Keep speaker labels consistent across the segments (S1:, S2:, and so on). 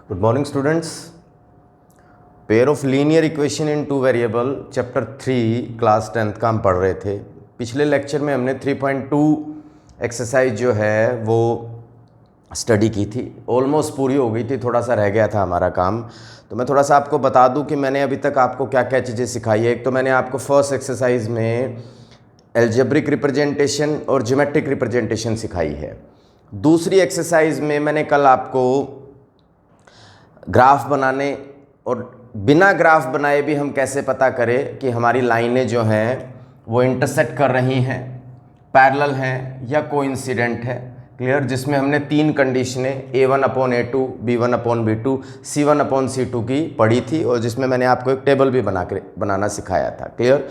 S1: Good morning students. Pair of linear equation in two variable chapter 3 class 10th का हम पढ़ रहे थे। पिछले लेक्चर में हमने 3.2 एक्सरसाइज जो है वो स्टडी की थी, ऑलमोस्ट पूरी हो गई थी, थोड़ा सा रह गया था हमारा काम। तो मैं थोड़ा सा आपको बता दूं कि मैंने अभी तक आपको क्या क्या चीज़ें सिखाई है। एक तो मैंने आपको फर्स्ट एक्सरसाइज में एल्जेब्रिक रिप्रेजेंटेशन और ज्योमेट्रिक रिप्रेजेंटेशन सिखाई है। दूसरी एक्सरसाइज में मैंने कल आपको ग्राफ बनाने और बिना ग्राफ बनाए भी हम कैसे पता करें कि हमारी लाइनें जो हैं वो इंटरसेक्ट कर रही हैं, पैरेलल हैं या कोइंसिडेंट है। क्लियर? जिसमें हमने तीन कंडीशनें A1/A2, B1/B2, C1/C2 की पढ़ी थी और जिसमें मैंने आपको एक टेबल भी बनाना सिखाया था। क्लियर?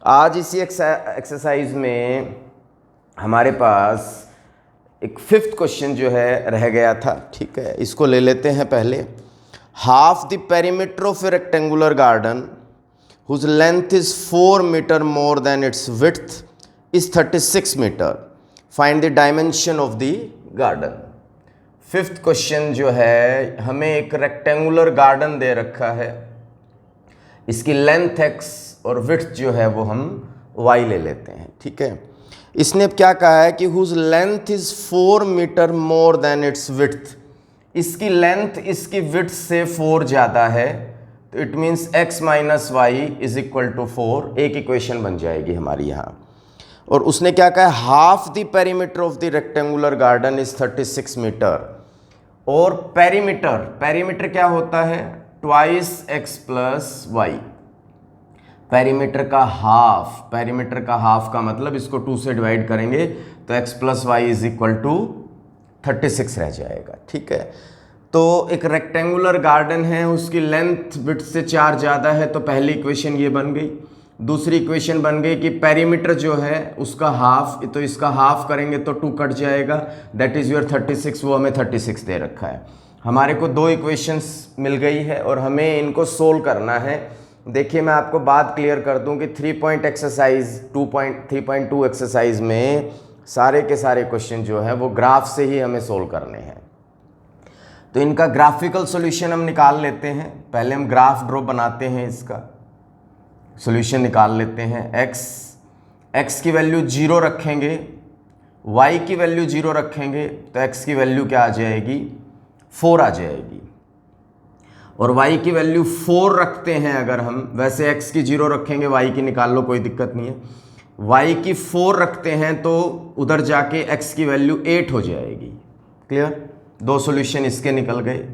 S1: आज इसी एक्सरसाइज में हमारे पास एक फिफ्थ क्वेश्चन जो है रह गया था। ठीक है, इसको ले लेते हैं पहले। Half the perimeter of A rectangular garden whose length is 4 meter more than its width is 36 meter. Find the dimension of the garden. Fifth question जो है, हमें एक रेक्टेंगुलर गार्डन दे रखा है, इसकी लेंथ x और विड्थ जो है वो हम y ले लेते हैं। ठीक है, इसने क्या कहा है कि whose length is 4 meter more than its width, इसकी लेंथ इसकी विड्थ से 4 ज़्यादा है, तो it means x minus y is equal to 4। एक इक्वेशन बन जाएगी हमारी यहाँ। और उसने क्या कहा है, half the perimeter of the rectangular garden is 36 metre. और पेरीमीटर क्या होता है, twice x plus y. Perimeter का हाफ का मतलब इसको 2 से डिवाइड करेंगे तो x plus y is equal to 36 रह जाएगा। ठीक है, तो एक रेक्टेंगुलर गार्डन है, उसकी लेंथ विड्थ से 4 ज़्यादा है, तो पहली इक्वेशन ये बन गई। दूसरी इक्वेशन बन गई कि पेरीमीटर जो है उसका हाफ, तो इसका हाफ करेंगे तो 2 कट जाएगा, दैट इज़ योर 36। वो हमें 36 दे रखा है। हमारे को दो इक्वेशंस मिल गई है और हमें इनको सोल्व करना है। देखिए, मैं आपको बात क्लियर कर दूं कि 3.2 एक्सरसाइज में सारे के सारे क्वेश्चन जो है वो ग्राफ से ही हमें सोल्व करने हैं। तो इनका ग्राफिकल सॉल्यूशन हम निकाल लेते हैं। पहले हम ग्राफ ड्रॉ बनाते हैं, इसका सॉल्यूशन निकाल लेते हैं। x की वैल्यू 0 रखेंगे, y की वैल्यू 0 रखेंगे, तो x की वैल्यू क्या आ जाएगी, 4 आ जाएगी। और y की वैल्यू 4 रखते हैं अगर हम, वैसे x की 0 रखेंगे, y की निकाल लो, कोई दिक्कत नहीं है। y की 4 रखते हैं तो उधर जाके x की वैल्यू 8 हो जाएगी। क्लियर? दो सॉल्यूशन इसके निकल गए।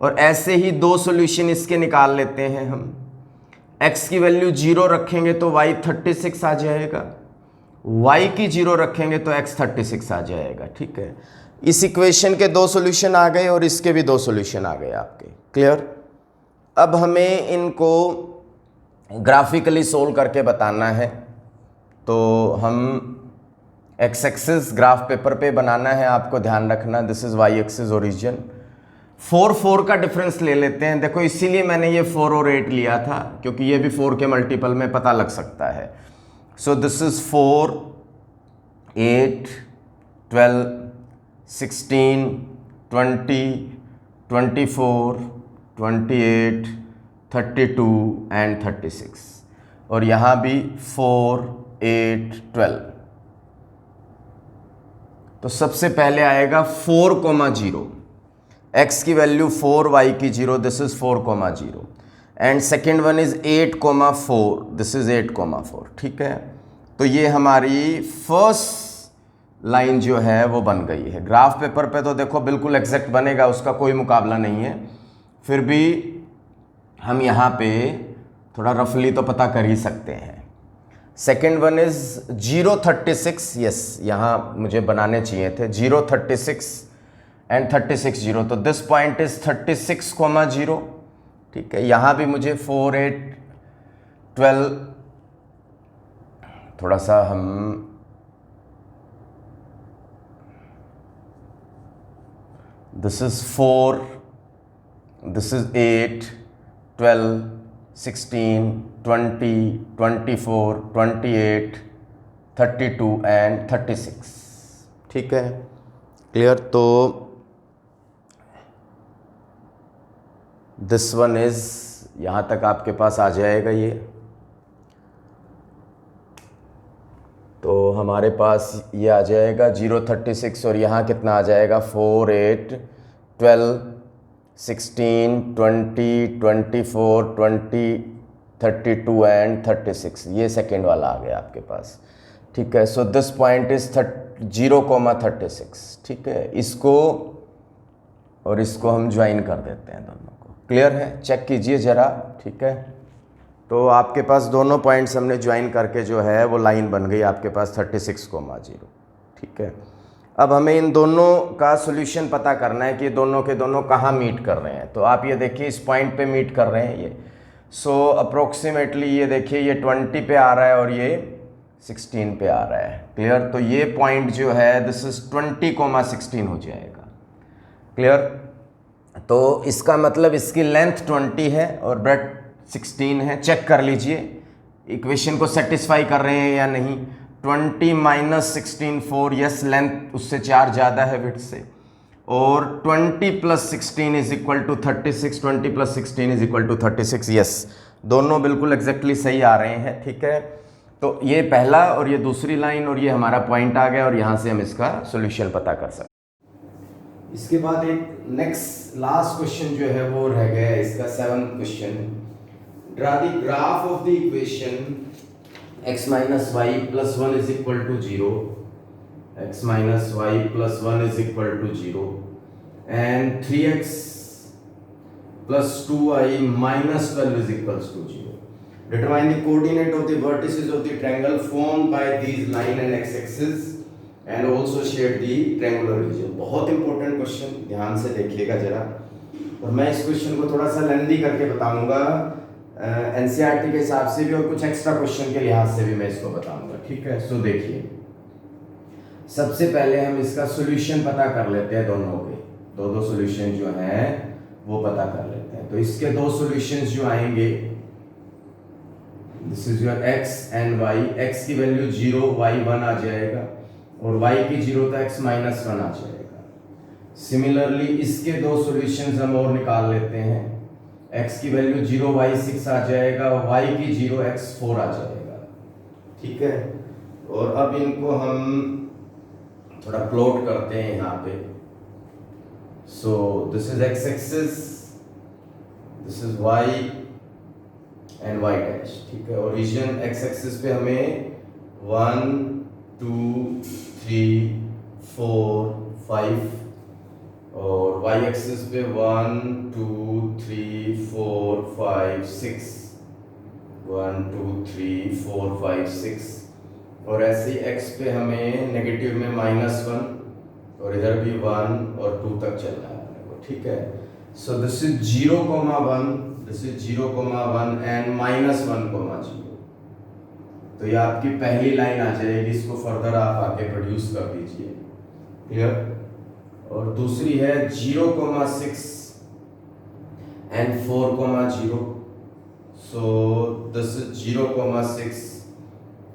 S1: और ऐसे ही दो सॉल्यूशन इसके निकाल लेते हैं हम। x की वैल्यू 0 रखेंगे तो y 36 आ जाएगा, y की 0 रखेंगे तो x 36 आ जाएगा। ठीक है, इस इक्वेशन के दो सॉल्यूशन आ गए और इसके भी दो सॉल्यूशन आ गए आपके। क्लियर? अब हमें इनको ग्राफिकली सोल्व करके बताना है। तो हम एक्स एक्सिस ग्राफ पेपर पे बनाना है, आपको ध्यान रखना। This is y axis origin. 4 का डिफरेंस ले लेते हैं। देखो, इसीलिए मैंने ये 4 और 8 लिया था, क्योंकि ये भी 4 के मल्टीपल में पता लग सकता है। सो दिस इज 4, 8, 12, 16, 20, 24, 28, 32 एंड 36। और यहाँ भी 4, 8, 12। तो सबसे पहले आएगा 4,0, x की वैल्यू 4, y की 0, this is 4,0। And second one is 8,4, this is 8,4। ठीक है, तो ये हमारी फर्स्ट लाइन जो है वो बन गई है। ग्राफ पेपर पे तो देखो बिल्कुल एग्जैक्ट बनेगा, उसका कोई मुकाबला नहीं है, फिर भी हम यहाँ पे थोड़ा रफली तो पता कर ही सकते हैं। सेकेंड वन इज 0,36, यस, यहाँ मुझे बनाने चाहिए थे 0,36 एंड 36,0, तो दिस पॉइंट इज 36,0। ठीक है, यहाँ भी मुझे 4, 8, 12, थोड़ा सा हम this is 4, this is 8, 12, 16, 20, 24, 28, 32 and 36। ठीक है, क्लियर? तो दिस वन इज़, यहाँ तक आपके पास आ जाएगा ये। तो हमारे पास ये आ जाएगा 036 और यहाँ कितना आ जाएगा 4 8 12 16 20 24 20 32 एंड 36, ये सेकेंड वाला आ गया आपके पास। ठीक है, सो दिस पॉइंट इज 0,36। ठीक है, इसको और इसको हम ज्वाइन कर देते हैं दोनों को। क्लियर है, चेक कीजिए ज़रा। ठीक है, तो आपके पास दोनों पॉइंट्स हमने ज्वाइन करके जो है वो लाइन बन गई आपके पास 36,0। ठीक है, अब हमें इन दोनों का सॉल्यूशन पता करना है कि दोनों के दोनों कहाँ मीट कर रहे हैं। तो आप ये देखिए इस पॉइंट पे मीट कर रहे हैं ये। सो अप्रोक्सीमेटली ये देखिए ये 20 पे आ रहा है और ये 16 पे आ रहा है। क्लियर, तो ये पॉइंट जो है दिस इज 20,16 हो जाएगा। क्लियर, तो इसका मतलब इसकी लेंथ 20 है और ब्रेड्थ 16 है। चेक कर लीजिए इक्वेशन को सेटिस्फाई कर रहे हैं या नहीं। 20 माइनस 16 4, यस लेंथ उससे 4 ज़्यादा है विड्थ से। और 20 plus 16 is equal to 36, 20 plus 16 is equal to 36, yes दोनों बिल्कुल एग्जैक्टली सही आ रहे हैं। ठीक है, तो ये पहला और ये दूसरी लाइन और ये हमारा पॉइंट आ गया और यहाँ से हम इसका सोल्यूशन पता कर सकते। इसके बाद एक नेक्स्ट लास्ट क्वेश्चन जो है वो रह गया है इसका 7th question. Draw the graph of the equation x minus y plus 1 is equal to 0, x minus y plus 1 is equal to 0 and 3x plus 2y minus 12 is equals to 0. Determine the coordinate of the vertices of the triangle formed by these line and x-axis and also shade the triangular region. बहुत important question, ध्यान से देखिएगा जरा। और मैं इस question को थोड़ा सा लेंदी करके बताऊंगा एनसीईआरटी के हिसाब से भी और कुछ एक्स्ट्रा क्वेश्चन के लिहाज से भी मैं इसको बताऊंगा। ठीक है, सो देखिए सबसे पहले हम इसका सॉल्यूशन पता कर लेते हैं। दोनों के दो सॉल्यूशन जो हैं वो पता कर लेते हैं। तो इसके दो सॉल्यूशंस जो आएंगे, this is your x and y। x की वैल्यू 0, y 1 आ जाएगा और y की 0 तो x माइनस 1 आ जाएगा। सिमिलरली इसके दो सॉल्यूशंस हम और निकाल लेते हैं। x की वैल्यू 0, y 6 आ जाएगा और y की 0, x 4 आ जाएगा। ठीक है, और अब इनको हम थोड़ा प्लॉट करते हैं यहाँ पे। सो this is x axis, this is y and y dash. ठीक है, और रीजन x एक्सिस पे हमें 1 2 3 4 5 और y एक्सिस पे 1 2 3 4 5 6 1 2 3 4 5 6 और ऐसे ही x पे हमें नेगेटिव में -1 और इधर भी 1 और 2 तक चलना है अपने को। ठीक है, सो this is 0,1, this is 0,1 and -1,0। तो ये आपकी पहली लाइन आ जाएगी। इसको फर्दर आप आगे प्रोड्यूस कर दीजिए। क्लियर, और दूसरी है 0,6 and 4,0। So this is 0,6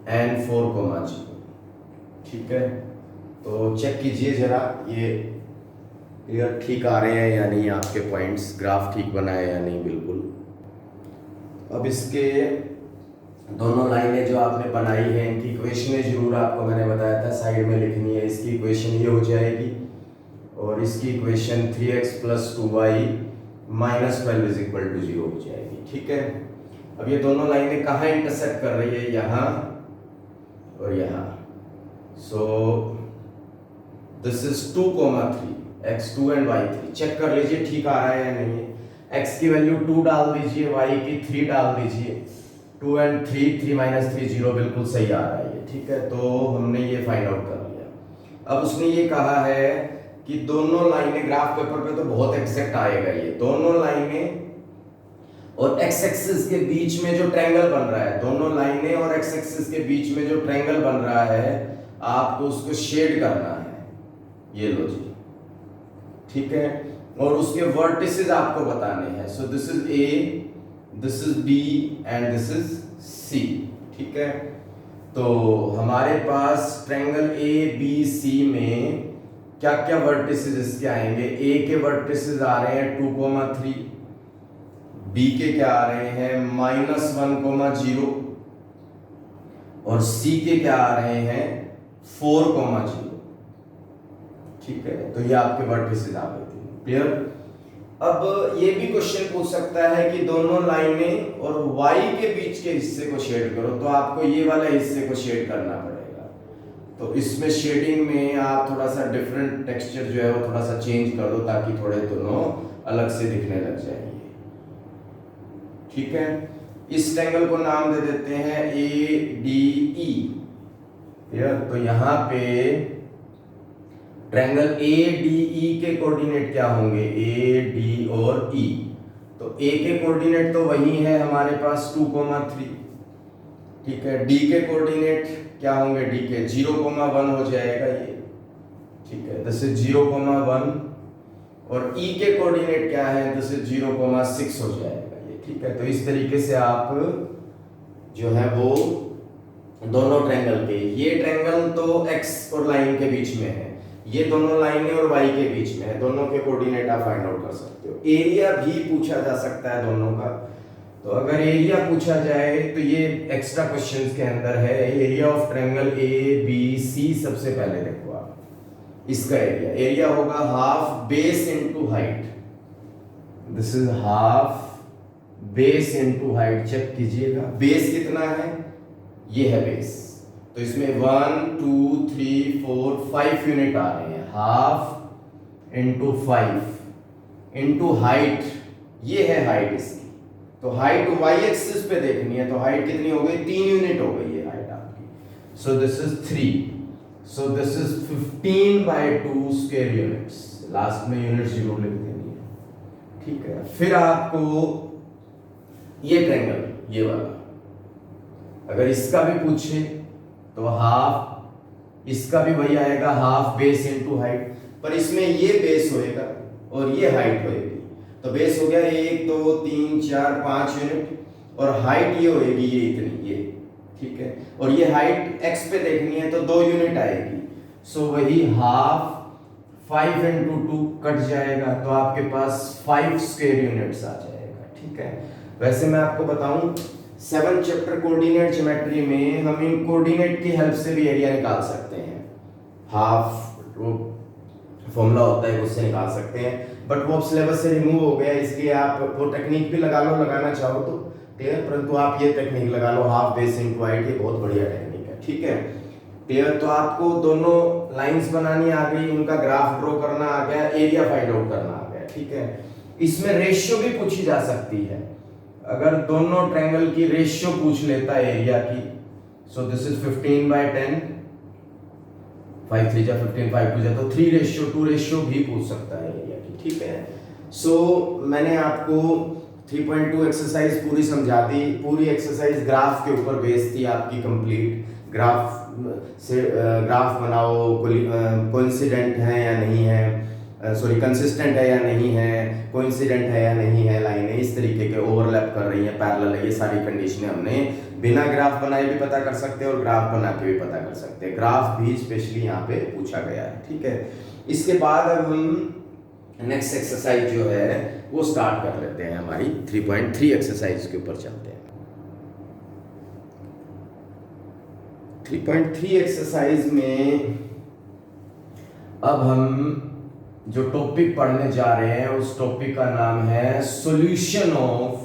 S1: and 4,0। ठीक है, तो चेक कीजिए जरा ये ठीक आ रहे हैं या नहीं, आपके पॉइंट्स ग्राफ ठीक बना है या नहीं। बिल्कुल, अब इसके दोनों लाइनें जो आपने बनाई हैं इनकी इक्वेशनें जरूर आपको मैंने बताया था साइड में लिखनी है। इसकी इक्वेशन ये हो जाएगी और इसकी equation 3x plus 2y minus 12 is equal to 0 हो जाएगी। ठीक है, अब ये दोनों लाइनें कहाँ इंटरसेक्ट कर रही है, यहाँ और यहाँ। So this is 2,3, x2 and y3। Check कर लीजिए ठीक आ रहा है या नहीं है। x की वैल्यू 2 डाल दीजिए, y की 3 डाल दीजिए। 2 एंड 3, 3 माइनस 3 0, बिल्कुल सही आ रहा है ये। ठीक है, तो हमने ये फाइंड आउट कर लिया। अब उसने ये कहा है कि दोनों लाइनें ग्राफ पेपर पे तो बहुत एग्जैक्ट आएगा ये दोनों लाइनें और x एक्सिस के बीच में जो ट्रायंगल बन रहा है, दोनों लाइनें और x एक्सिस के बीच में जो ट्रायंगल बन रहा है आपको उसको शेड करना है। ये लो जी, ठीक है, और उसके वर्टिसेस आपको बताने हैं। सो this is A, this is B and this is C। ठीक है, तो हमारे पास ट्रायंगल ABC में क्या क्या वर्टिसेस इसके आएंगे। A के वर्टिसेस आ रहे हैं 2,3, बी के क्या आ रहे हैं -1,0 और सी के क्या आ रहे हैं 4,0। ठीक है, तो ये आपके वर्टिसेस आ गए थे। क्लियर। अब ये भी क्वेश्चन पूछ सकता है कि दोनों लाइनें और y के बीच के हिस्से को शेड करो, तो आपको ये वाले हिस्से को शेड करना पड़ेगा। तो इसमें शेडिंग में आप थोड़ा सा डिफरेंट टेक्सचर जो है वो थोड़ा सा चेंज कर दो ताकि थोड़े दोनों अलग से दिखने लग जाएंगे। ठीक है, इस ट्रायंगल को नाम दे देते हैं ADE। तो यहाँ पे ट्रायंगल ADE के कोऑर्डिनेट क्या होंगे, A, D और E। तो A के कोऑर्डिनेट तो वही है हमारे पास 2,3। ठीक है, D के कोऑर्डिनेट क्या होंगे, D के 0,1 हो जाएगा ये। ठीक है, दिस इज 0,1 और E के कोऑर्डिनेट क्या है, दिस इज 0,6 हो जाएगा ये। ठीक है, तो इस तरीके से आप जो है वो दोनों ट्रायंगल के, ये ट्रायंगल तो x और लाइन के बीच में है, ये दोनों लाइनें और y के बीच में है, दोनों के कोऑर्डिनेट आप फाइंड आउट कर सकते हो। एरिया भी पूछा जा सकता है दोनों का। तो अगर एरिया पूछा जाए तो ये एक्स्ट्रा क्वेश्चंस के अंदर है। एरिया ऑफ ट्रायंगल ABC सबसे पहले देखो आप, इसका एरिया होगा half base into height. This is half base into height. Check कीजिएगा बेस कितना है, ये है बेस, तो इसमें 1 2 3 4 5 यूनिट आ रहे हैं। हाफ इंटू 5 इंटू हाइट, ये है हाइट इसकी। तो हाइट y एक्सिस पे देखनी है, तो हाइट कितनी हो गई, 3 यूनिट हो गई है हाइट आपकी। सो this is 3, so this is 15/2 square units. Last में यूनिट जरूर लिख देनी है। ठीक है, फिर आपको ये ट्रायंगल, ये वाला, अगर इसका भी पूछे तो हाफ, इसका भी वही आएगा हाफ बेस इनटू हाइट, पर इसमें ये बेस होएगा और ये हाइट होएगी। तो बेस हो गया 1 2 3 4 5 यूनिट और हाइट ये होएगी ये इतनी, ये। ठीक है, और ये हाइट x पे देखनी है तो 2 यूनिट आएगी। सो वही हाफ 5 इंटू 2 कट जाएगा, तो आपके पास 5 स्क्वायर यूनिट्स आ जाएगा। ठीक है, वैसे मैं आपको बताऊं 7 चैप्टर कोऑर्डिनेट ज्योमेट्री में हम इन कोऑर्डिनेट की हेल्प से भी एरिया निकाल सकते हैं। हाफ वो फॉर्मूला होता है उससे निकाल सकते हैं, बट वो अब सिलेबस से रिमूव हो गया, इसलिए आप वो टेक्निक भी लगा लो, लगाना चाहो तो। क्लियर, परंतु आप ये टेक्निक लगा लो, हाफ बेस इनटू हाइट, ये बहुत बढ़िया टेक्निक है। ठीक है, क्लियर। तो आपको दोनों लाइंस बनानी आ गई, उनका ग्राफ ड्रॉ करना आ गया, एरिया फाइंड आउट करना आ गया। ठीक है, इसमें रेशियो भी पूछी जा सकती है। अगर दोनों ट्रायंगल की रेशियो पूछ लेता है एरिया की, सो दिस इज 15/10, 5 3 जा 15, 5 2 जा तो 3:2 भी पूछ सकता है एरिया की। ठीक है, सो मैंने आपको 3.2 एक्सरसाइज पूरी समझा दी। पूरी एक्सरसाइज ग्राफ के ऊपर बेस्ड थी आपकी कंप्लीट। ग्राफ से ग्राफ बनाओ, कोइंसिडेंट है या नहीं है, सॉरी कंसिस्टेंट है या नहीं है, कोइंसिडेंट है या नहीं है, लाइनें इस तरीके के ओवरलैप कर रही हैं, पैरेलल है, ये सारी कंडीशनें हमने बिना ग्राफ बनाए भी पता कर सकते हैं और ग्राफ बना के भी पता कर सकते हैं। ग्राफ भी स्पेशली यहाँ पे पूछा गया है। ठीक है, इसके बाद अब हम नेक्स्ट एक्सरसाइज जो है वो स्टार्ट कर लेते हैं। हमारी 3.3 एक्सरसाइज के ऊपर चलते हैं। 3.3 एक्सरसाइज में अब हम जो टॉपिक पढ़ने जा रहे हैं उस टॉपिक का नाम है solution of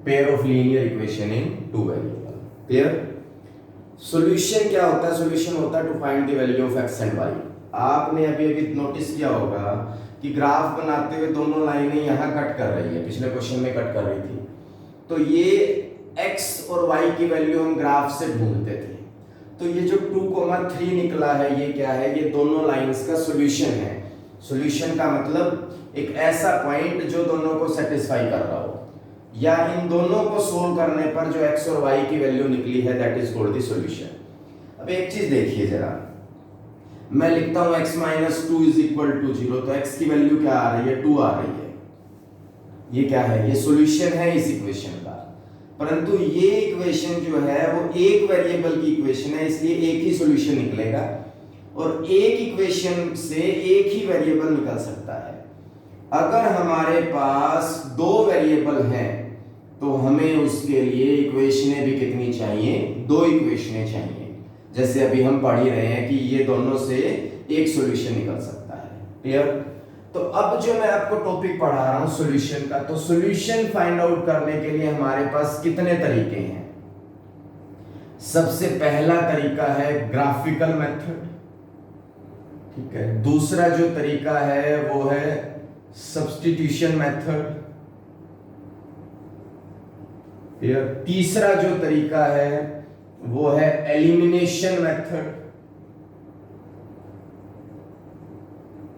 S1: pair of linear equation in 2 variable. Clear, solution क्या होता है, सॉल्यूशन होता है to find the value of x and y। आपने अभी अभी नोटिस किया होगा कि ग्राफ बनाते हुए दोनों लाइनें यहाँ कट कर रही है, पिछले क्वेश्चन में कट कर रही थी। तो ये x और y की वैल्यू हम ग्राफ से ढूंढते थे। तो ये जो 2,3 निकला है ये क्या है, ये दोनों लाइंस का सॉल्यूशन है। सॉल्यूशन का मतलब एक ऐसा पॉइंट जो दोनों को सेटिस्फाई कर रहा हो, या इन दोनों को सोल्व करने पर जो x और y की वैल्यू निकली है that is called the solution. अब एक चीज देखिए जरा, मैं लिखता हूं x - 2 = 0, तो x की वैल्यू क्या आ रही है, 2 आ रही है। ये क्या है, ये सॉल्यूशन है इस इक्वेशन का। परंतु ये इक्वेशन जो है वो एक वेरिएबल की इक्वेशन है, इसलिए एक ही सॉल्यूशन निकलेगा और एक इक्वेशन से एक ही वेरिएबल निकल सकता है। अगर हमारे पास दो वेरिएबल हैं तो हमें उसके लिए इक्वेशनें भी कितनी चाहिए, दो इक्वेशनें चाहिए। जैसे अभी हम पढ़ ही रहे हैं कि ये दोनों से एक सॉल्यूशन निकल सकता है। क्लियर? तो अब जो मैं आपको टॉपिक पढ़ा रहा हूं सॉल्यूशन का, तो सॉल्यूशन फाइंड आउट करने के लिए हमारे पास कितने तरीके हैं। सबसे पहला तरीका है ग्राफिकल मेथड, ठीक है। दूसरा जो तरीका है वो है सब्स्टिट्यूशन मेथड। तीसरा जो तरीका है वो है एलिमिनेशन मेथड।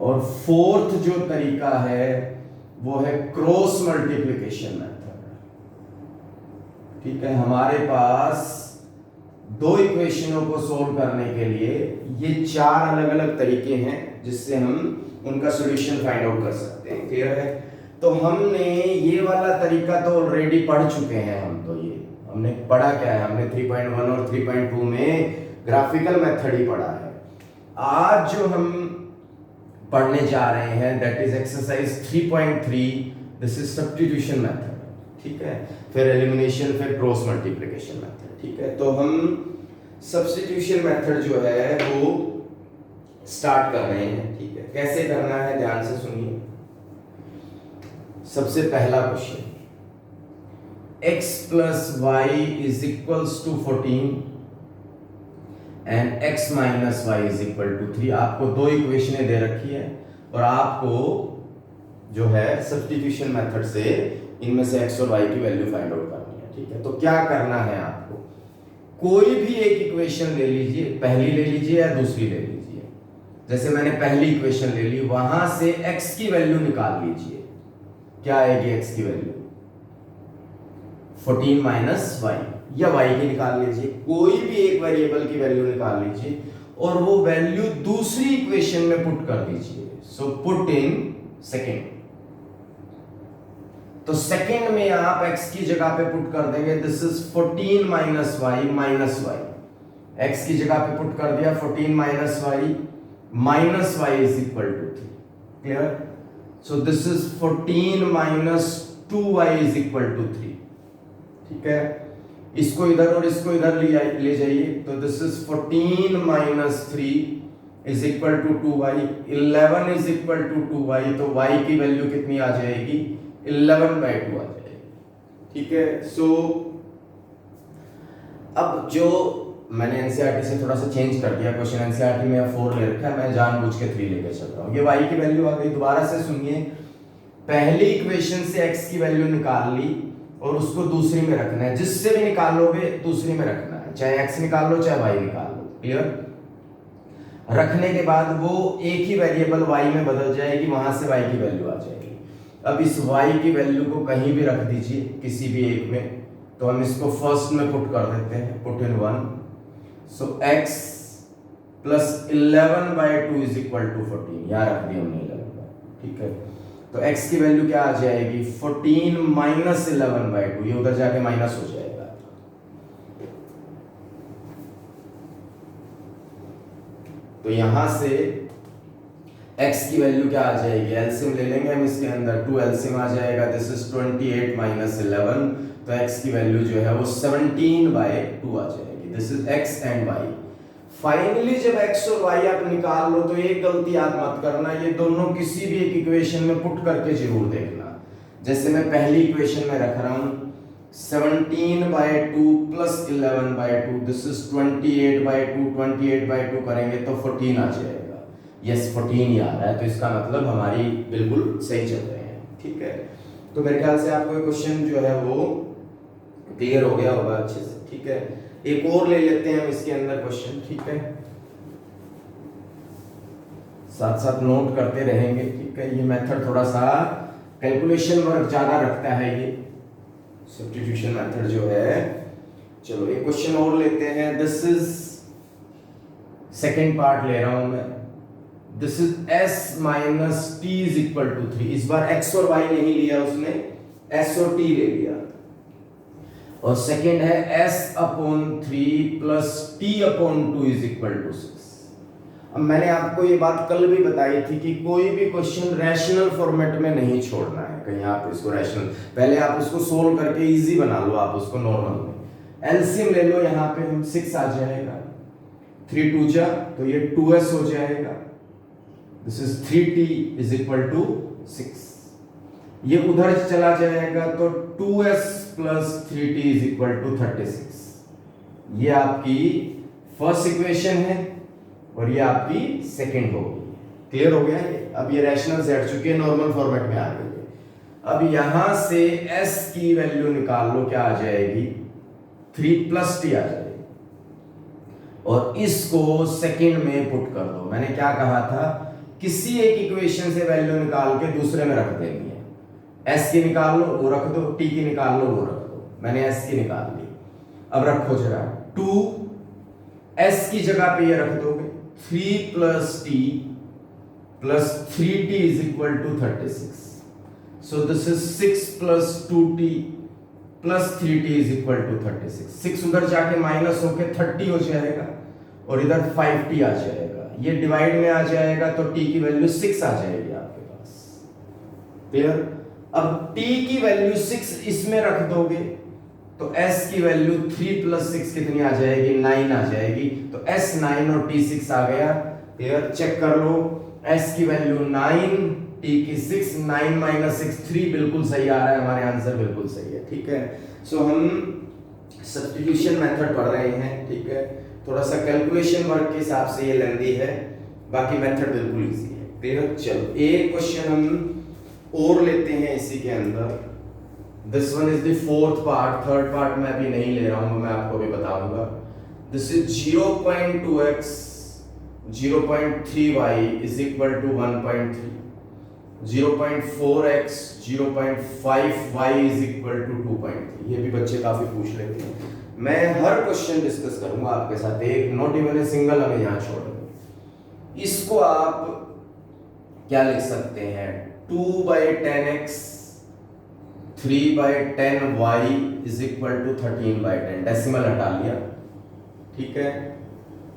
S1: और फोर्थ जो तरीका है वो है क्रॉस मल्टीप्लिकेशन मेथड। ठीक है, हमारे पास दो इक्वेशनों को सोल्व करने के लिए ये चार अलग अलग तरीके हैं जिससे हम उनका सॉल्यूशन फाइंड आउट कर सकते हैं। क्लियर है? तो हमने ये वाला तरीका तो ऑलरेडी पढ़ चुके हैं। हम तो ये हमने पढ़ा क्या है, हमने 3.1 और 3.2 में ग्राफिकल मेथड ही पढ़ा है। आज जो हम पढ़ने जा रहे हैं that is exercise 3.3, this is substitution method. ठीक है, फिर एलिमिनेशन, फिर क्रॉस मल्टीप्लिकेशन मेथड। ठीक है, तो हम सब्स्टिट्यूशन मेथड जो है वो स्टार्ट कर रहे हैं। ठीक है, कैसे करना है ध्यान से सुनिए। सबसे पहला question, x plus y is equals to 14 and x minus y is equal to 3। आपको दो इक्वेशनें दे रखी है और आपको जो है सब्स्टिट्यूशन मेथड से इनमें से x और y की वैल्यू फाइंड आउट करनी है। ठीक है, तो क्या करना है आपको, कोई भी एक इक्वेशन ले लीजिए, पहली ले लीजिए या दूसरी ले लीजिए। जैसे मैंने पहली इक्वेशन ले ली, वहां से x की वैल्यू निकाल लीजिए। क्या आएगी x की वैल्यू, 14 माइनस y, या y की निकाल लीजिए। कोई भी एक वेरिएबल की वैल्यू निकाल लीजिए और वो वैल्यू दूसरी इक्वेशन में पुट कर दीजिए। So put in second. तो सेकेंड में आप x की जगह पे पुट कर देंगे, this is 14 minus y minus y. x की जगह पे पुट कर दिया 14 minus y minus y is equal to 3। Clear? So this is 14 minus 2y is equal to 3। ठीक है, इसको इधर और इसको इधर ले जाइए, तो this is 14 minus 3 is equal to 2y, 11 is equal to 2y। तो y की वैल्यू कितनी आ जाएगी, 11/2 आ जाएगी। ठीक है, सो अब जो मैंने एनसीईआरटी से थोड़ा सा चेंज कर दिया, क्वेश्चन एनसीईआरटी में 4 ले रखा है, मैं जानबूझ के 3 लेके चल रहा हूँ। ये y की वैल्यू आ गई। दोबारा से सुनिए, पहली इक्वेशन से x की वैल्यू निकाल ली और उसको दूसरी में रखना है। जिससे भी निकालोगे दूसरी में रखना है, चाहे x निकाल लो चाहे y निकाल लो। क्लियर? रखने के बाद वो एक ही वेरिएबल y में बदल जाएगी, वहां से y की वैल्यू आ जाएगी। अब इस y की वैल्यू को कहीं भी रख दीजिए, किसी भी एक में। तो हम इसको फर्स्ट में पुट कर देते हैं, put in 1। So x plus 11/2 is equal to 14। यहाँ रख दिया हमने 11। ठीक है, तो x की वैल्यू क्या आ जाएगी, 14 माइनस 11/2। ये उधर जाके माइनस हो जाएगा। तो यहां से x की वैल्यू क्या आ जाएगी, एलसीएम ले लेंगे हम इसके अंदर, 2 एलसीएम आ जाएगा। This is 28 minus 11। तो x की वैल्यू जो है वो 17/2 आ जाएगी। This is x and y। Finally जब x और y आप निकाल लो तो एक गलती आप मत करना, ये दोनों किसी भी एक इक्वेशन में पुट करके जरूर देखना। जैसे मैं पहली इक्वेशन में रख रहा हूं 17/2 प्लस 11/2, दिस इज 28/2। 28/2 करेंगे तो 14 आ जाएगा। यस, 14 ही आ रहा है, तो इसका मतलब हमारी बिल्कुल सही चल रहे हैं। ठीक है, तो मेरे ख्याल से आपको क्वेश्चन जो है वो क्लियर हो गया होगा अच्छे से। ठीक है, एक और ले लेते हैं हम इसके अंदर क्वेश्चन। ठीक है, साथ साथ नोट करते रहेंगे। ठीक है, ये मेथड थोड़ा सा कैलकुलेशन वर्क ज्यादा रखता है, ये सब्स्टिट्यूशन मेथड जो है। चलो एक क्वेश्चन और लेते हैं। दिस इज सेकेंड पार्ट ले रहा हूं मैं। This is s minus t is equal to 3। इस बार x और y नहीं लिया उसने, s और t ले लिया। और सेकेंड है s/3 plus t/2 is equal to 6। अब मैंने आपको ये बात कल भी बताई थी कि कोई भी क्वेश्चन रैशनल फॉर्मेट में नहीं छोड़ना है कहीं। आप इसको रैशनल, पहले आप उसको सोल्व करके इजी बना लो आप उसको नॉर्मल में। एलसीएम ले लो, यहाँ पे हम 6 आ जाएगा, 3 2 जा तो ये 2s हो जाएगा, this is 3t is equal to 6। ये उधर चला जाएगा तो 2s plus 3t is equal to 36। ये आपकी फर्स्ट इक्वेशन है और ये आपकी सेकंड होगी। क्लियर हो गया ये? अब ये रैशनल से हट चुकी है, नॉर्मल फॉर्मेट में आ गई है। अब यहां से s की वैल्यू निकाल लो, क्या आ जाएगी 3 प्लस t आ जाएगी, और इसको सेकंड में पुट कर दो। मैंने क्या कहा था, किसी एक इक्वेशन से वैल्यू निकाल के दूसरे में रख देनी है। s की निकाल लो वो रख दो, t की निकाल लो वो रख दो। मैंने s की निकाल ली, अब रखो जरा 2, s की जगह पे ये रख दोगे 3 plus t plus 3t is equal to 36। So this is 6 plus 2t plus 3t is equal to 36। 6 उधर जाके माइनस होके 30 हो जाएगा और इधर 5t आ जाएगा। ये डिवाइड में आ जाएगा तो t की वैल्यू 6 आ जाएगी आपके पास। क्लियर? अब t की वैल्यू 6 इसमें रख दोगे तो s की वैल्यू 3 प्लस 6 कितनी आ जाएगी, 9 आ जाएगी। तो s 9 और t 6 आ गया। क्लियर? चेक कर लो, s की वैल्यू 9, t की 6, 9 माइनस 6 3, बिल्कुल सही आ रहा है, हमारे आंसर बिल्कुल सही है। ठीक है, सो हम सब्स्टिट्यूशन मेथड पढ़ रहे हैं। ठीक है, थोड़ा सा कैलकुलेशन वर्क के हिसाब से ये लेंदी है, बाकी मेथड बिल्कुल इजी है। क्लियर? चलो एक क्वेश्चन हम और लेते हैं इसी के अंदर। This one is the fourth part, third part मैं अभी नहीं ले रहा हूं, मैं आपको भी बताऊंगा। This is 0.2x 0.3y is equal to 1.3, 0.4x 0.5y is equal to 2.3। ये भी बच्चे काफी पूछ लेते हैं। मैं हर क्वेश्चन डिस्कस करूंगा आपके साथ, एक नॉट इवन ए सिंगल हमें यहाँ छोड़ेंगे। इसको आप क्या लिख सकते हैं, 2/10x 3/10y is equal to 13/10, decimal हटा लिया। ठीक है,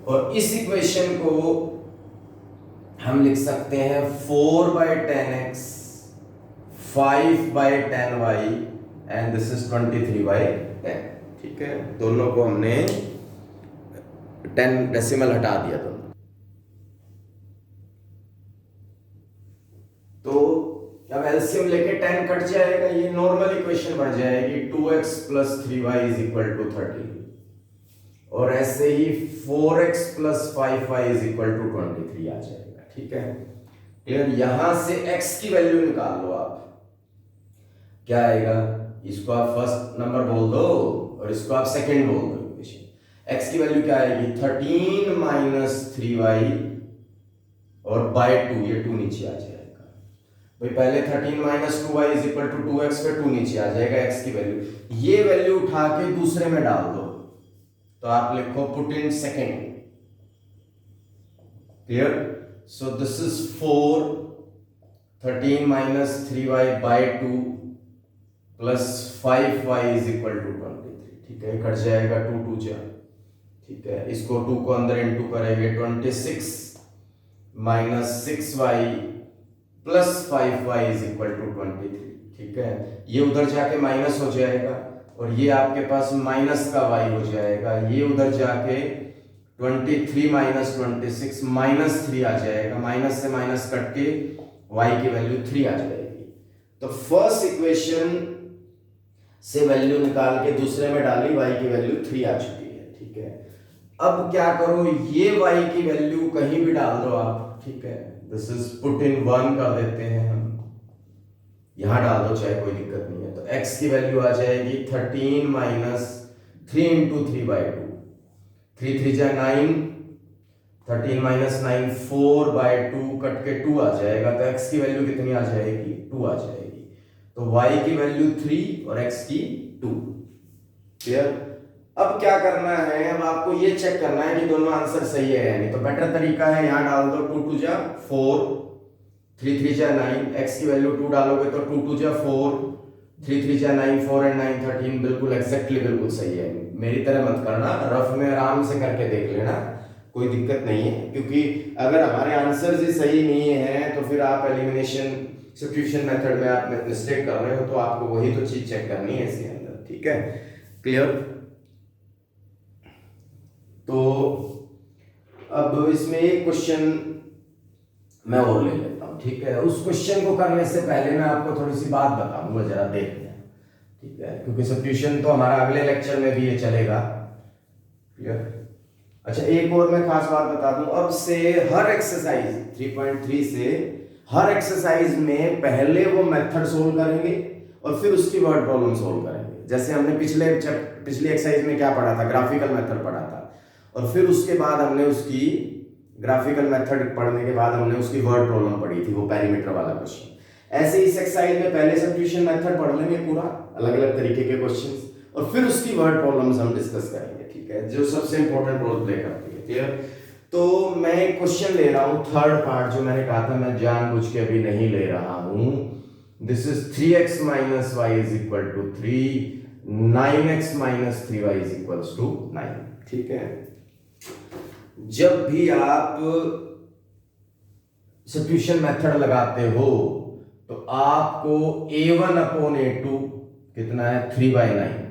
S1: और इस इक्वेशन को हम लिख सकते हैं 4/10x 5/10y and this is 23/10। ठीक है, दोनों को हमने 10 डेसिमल हटा दिया दोनों। तो अब एलसीएम लेके 10 कट जाएगा, ये नॉर्मल इक्वेशन बन जाएगी 2x plus 3y is equal to 13, और ऐसे ही 4x plus 5y is equal to 23 आ जाएगा। ठीक है, क्लियर? यहां से x की वैल्यू निकाल लो आप, क्या आएगा, इसको आप फर्स्ट नंबर बोल दो और इसको आप सेकंड बोल दो इक्वेशन। x की वैल्यू क्या आएगी, 13 माइनस 3y और बाय 2, ये 2 नीचे आ जाएगा। भाई पहले 13 minus 2y is equal to 2x पे 2 नीचे आ जाएगा x की वैल्यू। ये वैल्यू उठा के दूसरे में डाल दो, तो आप लिखो put in second. Clear? So this is 4, 13 minus 3y by 2 plus 5y is equal to 23। ठीक है, कट जाएगा 2 2 जा। ठीक है, इसको 2 को अंदर इंटू करेंगे, 26 minus 6y plus 5y is equal to 23। ठीक है, ये उधर जाके माइनस हो जाएगा और ये आपके पास माइनस का y हो जाएगा। ये उधर जाके 23 माइनस 26 माइनस 3 आ जाएगा, माइनस से माइनस कट के y की वैल्यू 3 आ जाएगी। तो फर्स्ट इक्वेशन से वैल्यू निकाल के दूसरे में डाली, y की वैल्यू 3 आ चुकी है। ठीक है, अब क्या करो, ये y की वैल्यू कहीं भी डाल दो आप। ठीक है, दिस इज पुट इन 1 कर देते हैं हम, यहां डाल दो चाहे कोई दिक्कत नहीं है। तो x की वैल्यू आ जाएगी 13 माइनस 3 इंटू 3/2, 3 3 जा 9, 13 माइनस 9 4/2 कट के 2 आ जाएगा। तो x की वैल्यू कितनी आ जाएगी, 2 आ जाएगी। तो y की वैल्यू 3 और x की 2। क्लियर? अब क्या करना है, अब आपको ये चेक करना है कि दोनों आंसर सही है या नहीं। तो बेटर तरीका है, यहां डाल दो 2 2 जा 4, 3 3 जा 9, x की वैल्यू 2 डालोगे तो 2 2 जा 4, 3 3 जा 9, 4 एंड 9 13, बिल्कुल एग्जैक्टली बिल्कुल सही है। मेरी तरह मत करना, रफ में आराम से करके देख लेना, कोई दिक्कत नहीं है, क्योंकि अगर हमारे आंसर्स ही सही नहीं है तो फिर आप एलिमिनेशन सब्स्टिट्यूशन मेथड में आप मिस्टेक कर रहे हो, तो आपको वही तो चीज चेक करनी है इसके अंदर। ठीक है, क्लियर। तो अब इसमें एक क्वेश्चन मैं और ले लेता हूं। ठीक है, उस क्वेश्चन को करने से पहले मैं आपको थोड़ी सी बात बताऊंगा, जरा देख लें। ठीक है, क्योंकि सब्स्टिट्यूशन तो हमारा अगले लेक्चर में भी ये चलेगा। क्लियर। अच्छा, एक और मैं खास बात बता दूं, अब से हर एक्सरसाइज 3.3 से हर एक्सरसाइज में पहले वो मेथड सोल्व करेंगे और फिर उसकी वर्ड प्रॉब्लम सोल्व करेंगे। जैसे हमने पिछली एक्सरसाइज में क्या पढ़ा था, ग्राफिकल मेथड पढ़ा था, और फिर उसके बाद हमने उसकी ग्राफिकल मेथड पढ़ने के बाद हमने उसकी वर्ड प्रॉब्लम पढ़ी थी, वो पेरीमीटर वाला क्वेश्चन। ऐसे इस एक्सरसाइज में पहले सब्स्टिट्यूशन मेथड पढ़ लेंगे पूरा, अलग अलग तरीके के क्वेश्चंस, और फिर उसकी वर्ड प्रॉब्लम्स हम डिस्कस करेंगे। ठीक है, जो सबसे इंपॉर्टेंट रोल प्ले करती है। क्लियर। तो मैं एक क्वेश्चन ले रहा हूं, थर्ड पार्ट, जो मैंने कहा था मैं जानबूझ के अभी नहीं ले रहा हूं। This is 3x minus y is equal to 3, 9x minus 3y is equal to 9। ठीक है, जब भी आप सब्स्टिट्यूशन मेथड लगाते हो तो आपको a1 अपॉन a2 कितना है, 3/9,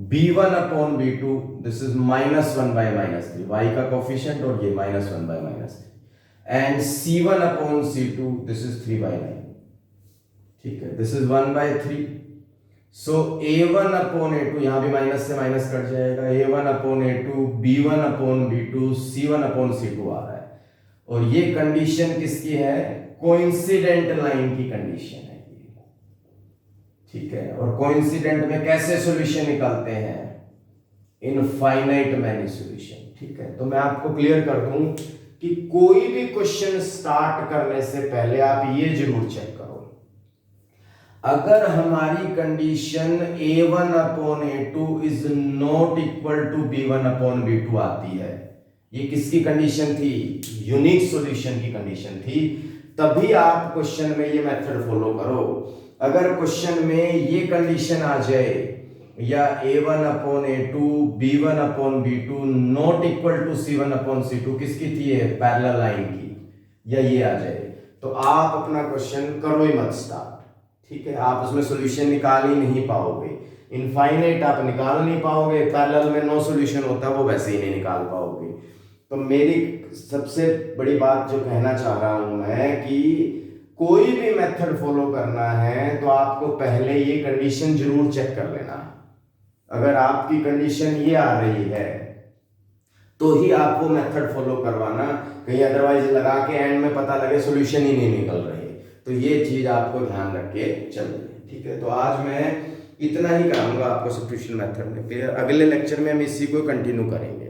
S1: b1 upon b2 this is -1 by -3, y का कोफिशिएंट और ये -1 by -3, and c1 upon c2 this is 3/9। ठीक है, this is 1/3। So a1 upon a2, यहां भी माइनस से माइनस कट जाएगा, a1 upon a2, b1 upon b2, c1 upon c2 आ रहा है। और ये कंडीशन किसकी है, कोइंसिडेंट लाइन की कंडीशन है ये। ठीक है, और कोइंसिडेंट में कैसे सॉल्यूशन निकालते हैं, इनफाइनाइट मैनी सॉल्यूशन। ठीक है, तो मैं आपको क्लियर कर दूं कि कोई भी क्वेश्चन स्टार्ट करने से पहले आप ये जरूर चेक करो, अगर हमारी condition a1 upon a2 is not equal to b1 upon b2 आती है, ये किसकी कंडीशन थी, यूनिक सॉल्यूशन की कंडीशन थी, तभी आप क्वेश्चन में ये मेथड फॉलो करो। अगर क्वेश्चन में ये कंडीशन आ जाए, या a1 upon a2, b1 upon b2 not equal to c1 upon c2, किसकी थी ये, पैरेलल लाइन की, या ये आ जाए, तो आप अपना क्वेश्चन करो ही मत स्टार्ट। ठीक है, आप उसमें सॉल्यूशन निकाल ही नहीं पाओगे, इनफाइनाइट आप निकाल नहीं पाओगे, पैरेलल में नो सॉल्यूशन होता वो वैसे ही नहीं निकाल पाओगे। तो मेरी सबसे बड़ी बात जो कहना चाह रहा हूं मैं, कि कोई भी मेथड फॉलो करना है तो आपको पहले ये कंडीशन जरूर चेक कर लेना। अगर आपकी कंडीशन ये आ रही है तो ही आप वो मेथड फॉलो करवाना, कहीं अदरवाइज लगा के एंड में पता लगे सॉल्यूशन ही नहीं निकल रहे। तो ये चीज आपको ध्यान रख के चलनी। ठीक है, तो आज मैं इतना ही कराऊंगा आपको सब्स्टिट्यूशन मेथड में। फिर अगले लेक्चर में हम इसी को कंटिन्यू करेंगे।